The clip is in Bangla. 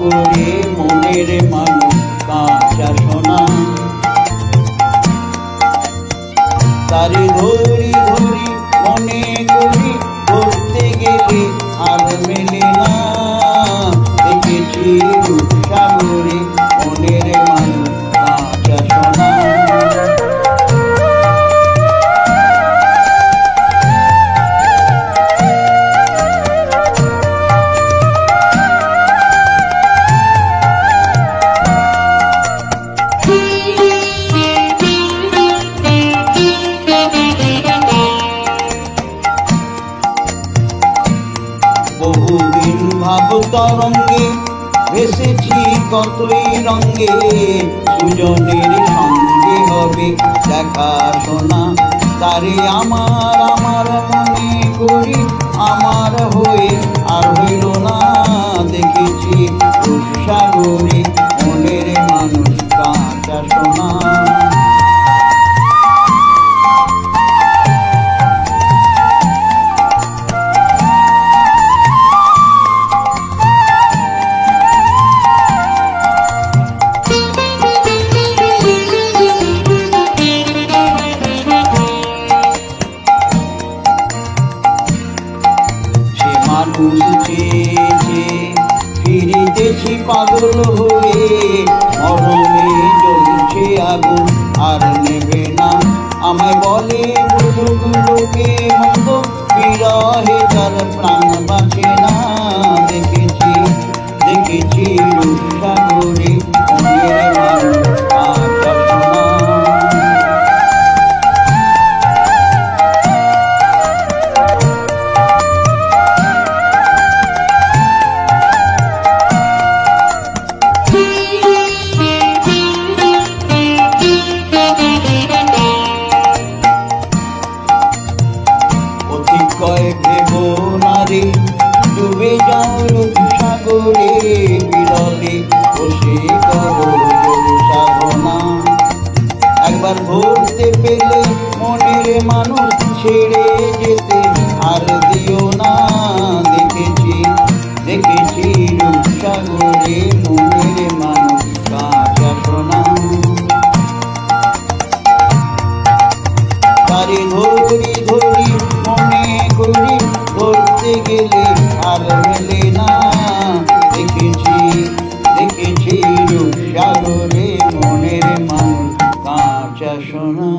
করে মনের মানুষ কাঁচা সোনা। তারে ধরি ধরি মনে করি ধরতে গেলে আর মেলে না। দেখেছি রূপসাগরে মনের মানুষ কাঁচা সোনা। বহুদিন ভাব তরঙ্গে ভেসেছি কতই রঙ্গে। সুজনের সঙ্গে হবে দেখা শোনা। তারে আমার আমার মনে করি আমার হয়ে আর হইল না। দেখেছি রূপসাগরে মনের মানুষ কাঁচা সোনা। মানুষ চেয়েছে ফিরিতেছি পাগল হয়ে। মরমে জ্বলছে আগুন আর নেবে না। আমায় বলে বুলুগুলোকে মন্দ বিরহে যার প্রাণ বাঁচে না। দেখেছি দেখেছি রূপসাগরে মনের মানুষ কাঁচা সোনা। ভেব নারে ডুবে যাও রূপসাগরে। বিরলে বসে করো সাধনা। একবার ধরতে পেলে মনের মানুষ ছেড়ে যেতে আর দিও না। দেখেছি দেখেছি রূপসাগরে মনের মানুষ কাঁচা সোনা। তারে ধরি ধরি মনে করি ধরতে গেলে আর মেলে না। দেখেছি দেখেছি রূপসাগরে মনের মানুষ কাঁচা সোনা।